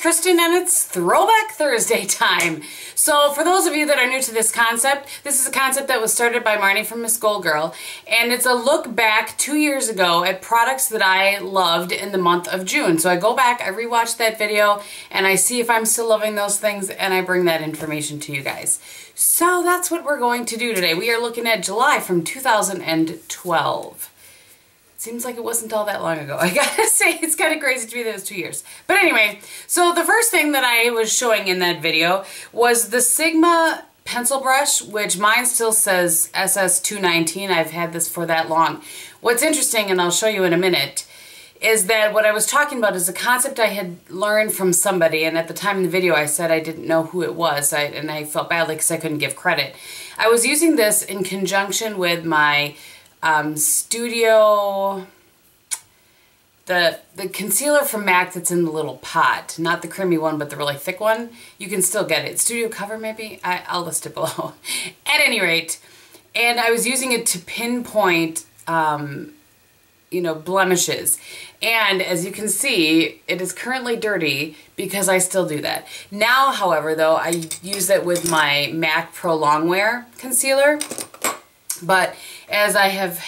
Kristin, and it's Throwback Thursday time. So for those of you that are new to this concept, this is a concept that was started by Marnie from Miss Gold Girl, and it's a look back 2 years ago at products that I loved in the month of June. So I go back, I rewatch that video, and I see if I'm still loving those things, and I bring that information to you guys. So that's what we're going to do today. We are looking at July from 2012. Seems like it wasn't all that long ago. I gotta say, it's kind of crazy to me that it was 2 years. But anyway, so the first thing that I was showing in that video was the Sigma pencil brush, which mine still says SS219. I've had this for that long. What's interesting, and I'll show you in a minute, is that what I was talking about is a concept I had learned from somebody, and at the time in the video I said I didn't know who it was, and I felt badly because I couldn't give credit. I was using this in conjunction with my Studio, the concealer from MAC that's in the little pot, not the creamy one, but the really thick one. You can still get it. Studio Cover, maybe? I'll list it below. At any rate, and I was using it to pinpoint, you know, blemishes. And as you can see, it is currently dirty because I still do that. Now, however, though, I use it with my MAC Pro Longwear concealer. But as I have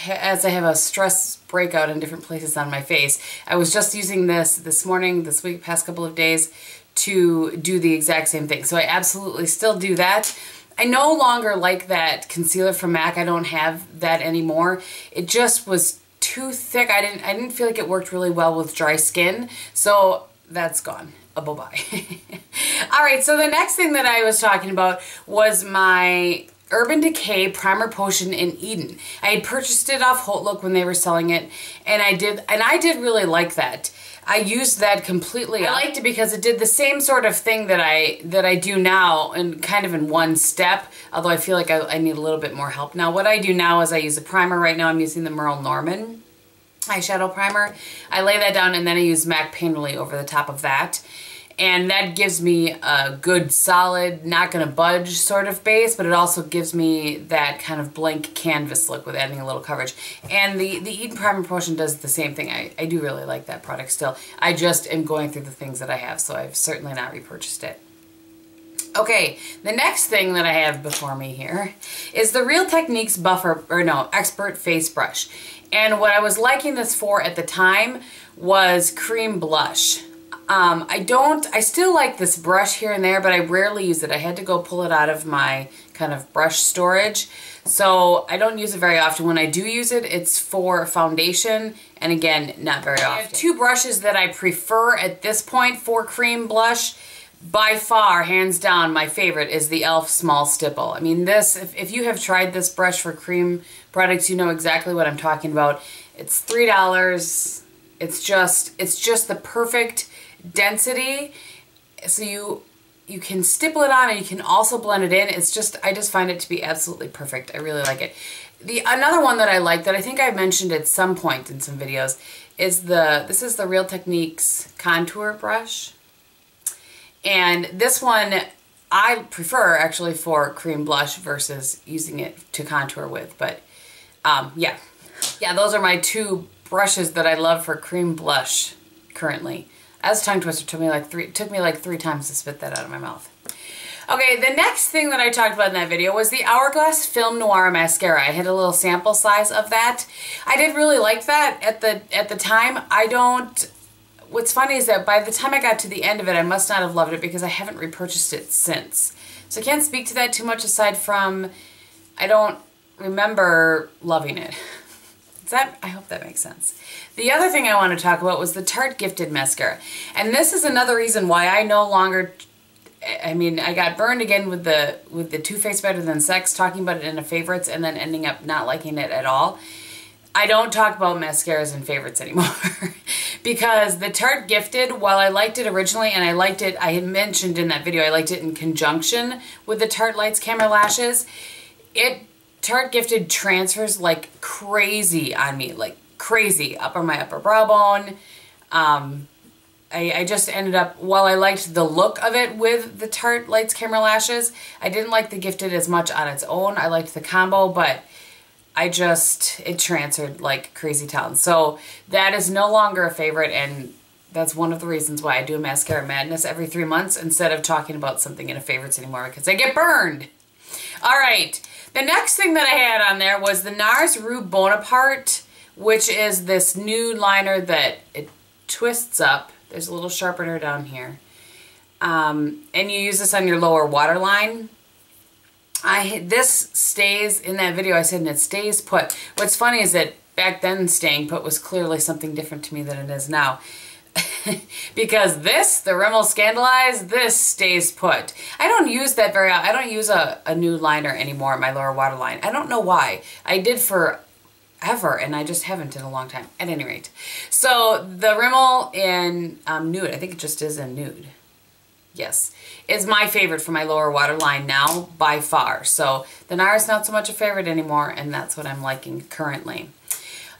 a stress breakout in different places on my face, I was just using this morning, this week, past couple of days, to do the exact same thing. So I absolutely still do that. I no longer like that concealer from MAC. I don't have that anymore. It just was too thick. I didn't feel like it worked really well with dry skin. So that's gone. Bye-bye. All right, so the next thing that I was talking about was my Urban Decay Primer Potion in Eden. I had purchased it off Look when they were selling it, and I did really like that. I used that completely. I liked it because it did the same sort of thing that I do now, and kind of in one step, although I feel like I need a little bit more help now. What I do now is I use a primer. Right now I'm using the Merle Norman eyeshadow primer. I lay that down and then I use MAC Painterly over the top of that. And that gives me a good, solid, not gonna budge sort of base, but it also gives me that kind of blank canvas look with adding a little coverage. And the Eden Primer Potion does the same thing. I do really like that product still. I just am going through the things that I have, so I've certainly not repurchased it. Okay, the next thing that I have before me here is the Real Techniques Expert Face Brush. And what I was liking this for at the time was cream blush. I still like this brush here and there, but I rarely use it. I had to go pull it out of my kind of brush storage. So I don't use it very often. When I do use it, it's for foundation, and again, not very often. I have two brushes that I prefer at this point for cream blush. By far, hands down, my favorite is the e.l.f. Small Stipple. I mean, this, if you have tried this brush for cream products, you know exactly what I'm talking about. It's $3. It's just the perfect density, so you can stipple it on and you can also blend it in. I just find it to be absolutely perfect. I really like it. Another one that I like that I think I mentioned at some point in some videos is this is the Real Techniques contour brush. And this one I prefer actually for cream blush versus using it to contour with. But yeah, those are my two brushes that I love for cream blush currently. As a tongue twister, took me like three times to spit that out of my mouth. Okay, the next thing that I talked about in that video was the Hourglass Film Noir Mascara. I had a little sample size of that. I did really like that at the time. What's funny is that by the time I got to the end of it, I must not have loved it because I haven't repurchased it since. So I can't speak to that too much aside from I don't remember loving it. I hope that makes sense. The other thing I want to talk about was the Tarte Gifted Mascara. And this is another reason why I no longer, I mean, I got burned again with the Too Faced Better Than Sex, talking about it in a favorites and then ending up not liking it at all. I don't talk about mascaras in favorites anymore. Because the Tarte Gifted, while I liked it originally, and I had mentioned in that video, I liked it in conjunction with the Tarte Lights Camera Lashes, Tarte Gifted transfers like crazy on me, like crazy, up on my upper brow bone. I just ended up, while I liked the look of it with the Tarte Lights Camera Lashes, I didn't like the Gifted as much on its own. I liked the combo, but it transferred like crazy town. So that is no longer a favorite, and That's one of the reasons why I do a Mascara Madness every 3 months instead of talking about something in a favorites anymore, because I get burned. All right, the next thing that I had on there was the NARS Rue Bonaparte, which is this nude liner that it twists up. There's a little sharpener down here. And you use this on your lower waterline. This stays, in that video I said, and it stays put. What's funny is that back then staying put was clearly something different to me than it is now. Because this, the Rimmel Scandalize, this stays put. I don't use that very often. I don't use a nude liner anymore at my lower waterline. I don't know why. I did forever, and I just haven't in a long time. At any rate. So the Rimmel in nude, I think it just is in nude. Yes, is my favorite for my lower waterline now by far. So the NARS not so much a favorite anymore, and that's what I'm liking currently.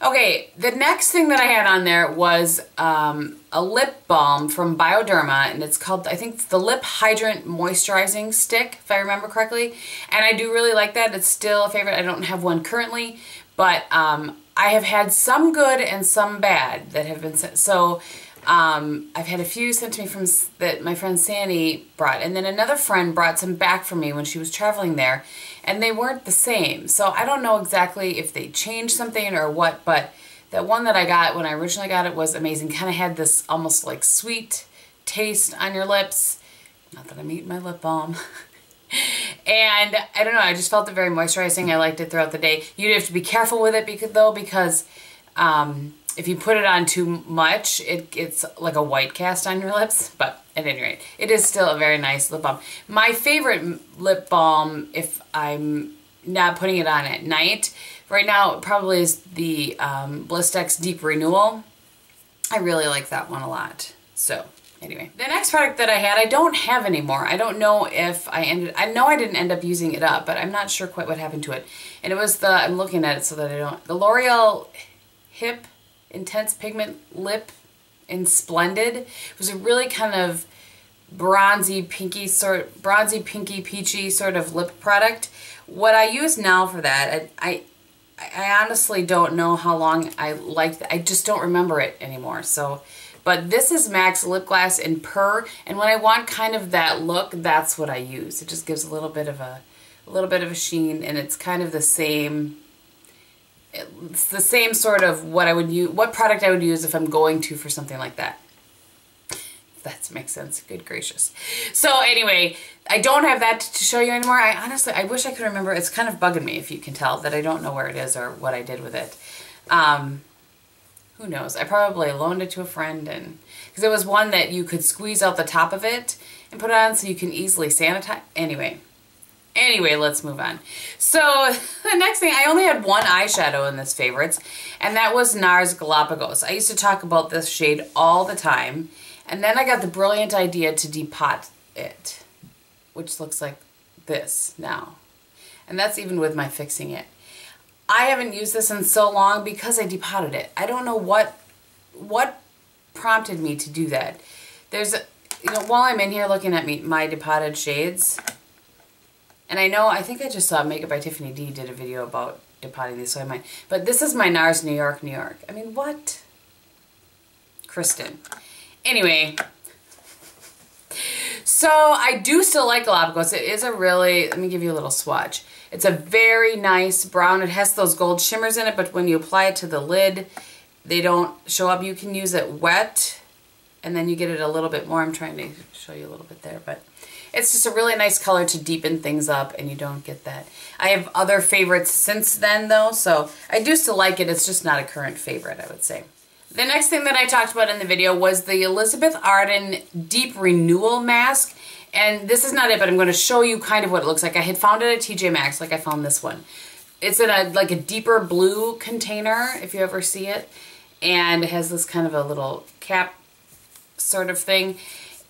Okay, the next thing that I had on there was a lip balm from Bioderma, and it's called, I think, the Lip Hydrant Moisturizing Stick, if I remember correctly. And I do really like that. It's still a favorite. I don't have one currently, but I have had some good and some bad that have been sent. So I've had a few sent to me from that my friend Sandy brought, and then another friend brought some back for me when she was traveling there, and they weren't the same. So I don't know exactly if they changed something or what, but that one that I got when I originally got it was amazing. Kind of had this almost like sweet taste on your lips. Not that I'm eating my lip balm. And I don't know, I just felt it very moisturizing. I liked it throughout the day. You'd have to be careful with it because if you put it on too much, it's like a white cast on your lips. But at any rate, it is still a very nice lip balm. My favorite lip balm, if I'm not putting it on at night, right now probably is the Blistex Deep Renewal. I really like that one a lot. So anyway, the next product that I had, I don't have anymore. I don't know if I know I didn't end up using it up, but I'm not sure quite what happened to it. And it was I'm looking at it so that I don't, the Loreal Hip Intense Pigment Lip in Splendid. It was a really kind of bronzy, pinky, peachy sort of lip product. What I use now for that, I honestly don't know how long I liked it. I just don't remember it anymore. So, but this is MAC lip gloss in Purr, and when I want kind of that look, that's what I use. It just gives a little bit of a sheen, and it's kind of the same. It's the same sort of what product I would use if I'm going to for something like that. If that makes sense. Good gracious. So anyway, I don't have that to show you anymore. I wish I could remember. It's kind of bugging me, if you can tell, that I don't know where it is or what I did with it. Who knows? I probably loaned it to a friend, and because it was one that you could squeeze out the top of it and put it on so you can easily sanitize. Anyway, let's move on. So the next thing, I only had one eyeshadow in this favorites, and that was NARS Galapagos. I used to talk about this shade all the time, and then I got the brilliant idea to depot it, which looks like this now. And that's even with my fixing it. I haven't used this in so long because I depotted it. I don't know what prompted me to do that. There's, while I'm in here looking at my depotted shades, and I think I just saw Makeup by Tiffany D did a video about depotting these, so I might. But this is my NARS New York, New York. I mean, what? Kristin. Anyway, so I do still like Galapagos. It is a really, let me give you a little swatch. It's a very nice brown. It has those gold shimmers in it, but when you apply it to the lid, they don't show up. You can use it wet, and then you get it a little bit more. I'm trying to show you a little bit there, but it's just a really nice color to deepen things up, and you don't get that. I have other favorites since then, though, so I do still like it. It's just not a current favorite, I would say. The next thing that I talked about in the video was the Elizabeth Arden Deep Renewal Mask. And this is not it, but I'm going to show you kind of what it looks like. I had found it at TJMaxx, like I found this one. It's in like a deeper blue container, if you ever see it. And it has this kind of a little cap sort of thing.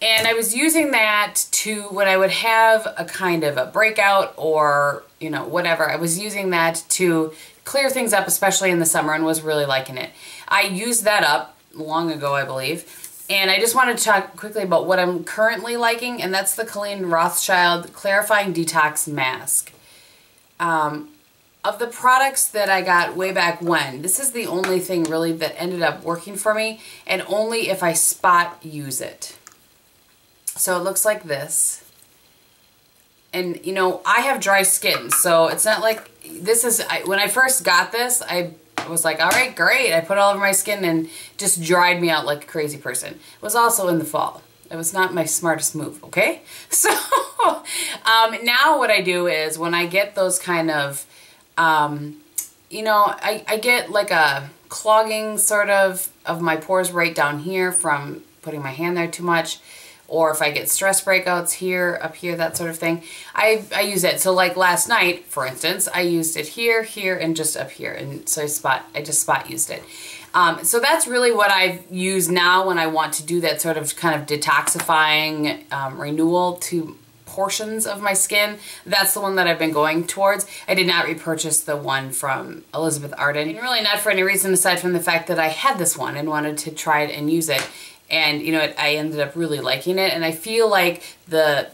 And I was using that to, when I would have a kind of a breakout or, whatever, I was using that to clear things up, especially in the summer, and was really liking it. I used that up long ago, I believe. And I just wanted to talk quickly about what I'm currently liking, and that's the Colleen Rothschild Clarifying Detox Mask. of the products that I got way back when, this is the only thing really that ended up working for me, and only if I spot use it. So it looks like this. And you know, I have dry skin, so it's not like this is, when I first got this, I was like, all right, great. I put it all over my skin and just dried me out like a crazy person. It was also in the fall. It was not my smartest move, okay? So now what I do is when I get those kind of, you know, I get like a clogging sort of my pores right down here from putting my hand there too much, or if I get stress breakouts here, up here, that sort of thing, I use it. So like last night, for instance, I used it here, here, and just up here, and so I just spot used it. So that's really what I use now when I want to do that sort of kind of detoxifying renewal to portions of my skin. That's the one that I've been going towards. I did not repurchase the one from Elizabeth Arden, and really not for any reason aside from the fact that I had this one and wanted to try it and use it. And you know, I ended up really liking it, and I feel like the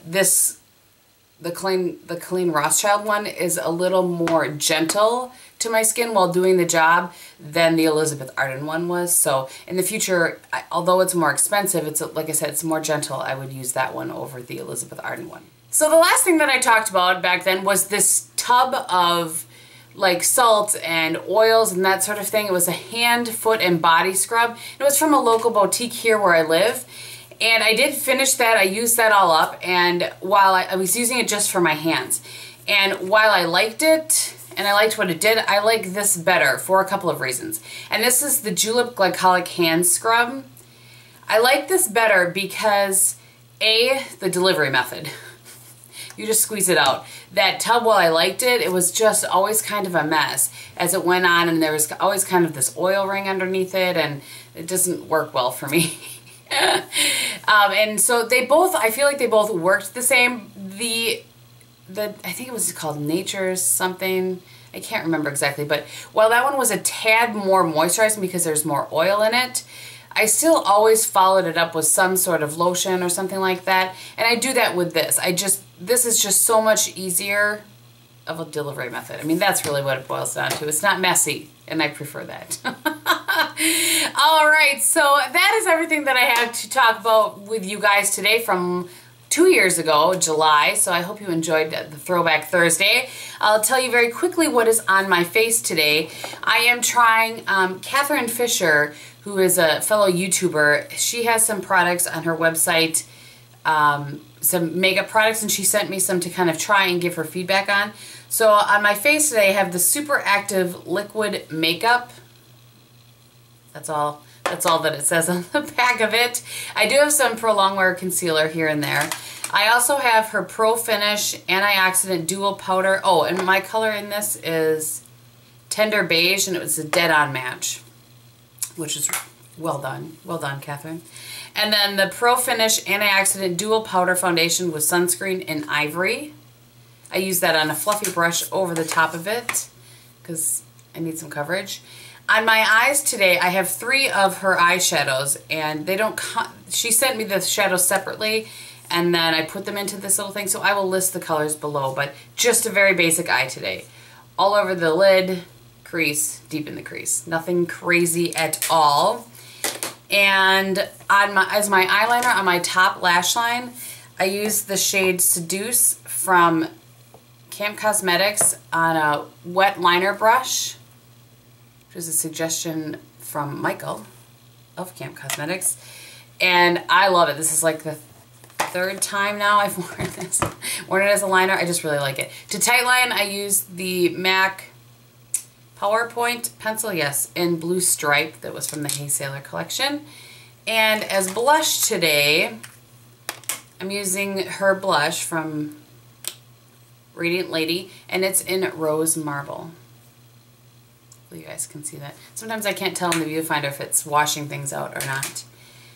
clean Rothschild one is a little more gentle to my skin while doing the job than the Elizabeth Arden one was. So in the future, although it's more expensive, it's like I said, it's more gentle. I would use that one over the Elizabeth Arden one. So the last thing that I talked about back then was this tub of like salt and oils and that sort of thing. It was a hand, foot, and body scrub. It was from a local boutique here where I live. And I did finish that. I used that all up, and while I was using it just for my hands. And while I liked it, and I liked what it did, I like this better for a couple of reasons. And this is the Julep Glycolic Hand Scrub. I like this better because, A, the delivery method. You just squeeze it out. That tub, while I liked it, it was just always kind of a mess as it went on, and there was always kind of this oil ring underneath it, and it doesn't work well for me. And so they both, I feel like they both worked the same. I think it was called Nature's something. I can't remember exactly, but while that one was a tad more moisturizing because there's more oil in it, I still always followed it up with some sort of lotion or something like that. And I do that with this. This is just so much easier of a delivery method. I mean, that's really what it boils down to. It's not messy, and I prefer that. All right, so that is everything that I have to talk about with you guys today from 2 years ago, July. So I hope you enjoyed the Throwback Thursday. I'll tell you very quickly what is on my face today. I am trying Catherine Fisher, who is a fellow YouTuber. She has some products on her website, some makeup products, and she sent me some to kind of try and give her feedback on. So on my face today, I have the Super Active Liquid Makeup. That's all that it says on the back of it. I do have some Pro Longwear concealer here and there. I also have her Pro Finish Antioxidant Dual Powder. Oh, and my color in this is Tender Beige, and it was a dead-on match, which is well done. Well done, Catherine. And then the Pro Finish Antioxidant Dual Powder Foundation with sunscreen in Ivory. I use that on a fluffy brush over the top of it because I need some coverage. On my eyes today, I have 3 of her eyeshadows, and they don't she sent me the shadows separately, and then I put them into this little thing, so I will list the colors below, but just a very basic eye today. All over the lid, crease, deep in the crease. Nothing crazy at all. And as my eyeliner on my top lash line, I use the shade Seduce from Camp Cosmetics on a wet liner brush, which is a suggestion from Michael of Camp Cosmetics. And I love it. This is like the 3rd time now I've worn this. Worn it as a liner. I just really like it. To tightline, I use the MAC PowerPoint pencil, yes, in Blue Stripe that was from the Hey Sailor collection. And as blush today, I'm using her blush from Radiant Lady, and it's in Rose Marble. You guys can see that. Sometimes I can't tell in the viewfinder if it's washing things out or not.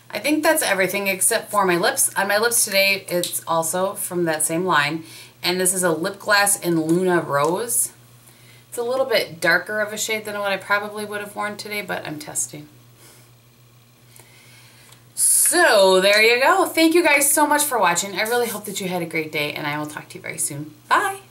I think that's everything except for my lips. On my lips today, it's also from that same line, and this is a lip gloss in Luna Rose. It's a little bit darker of a shade than what I probably would have worn today, but I'm testing. So there you go. Thank you guys so much for watching. I really hope that you had a great day, and I will talk to you very soon. Bye!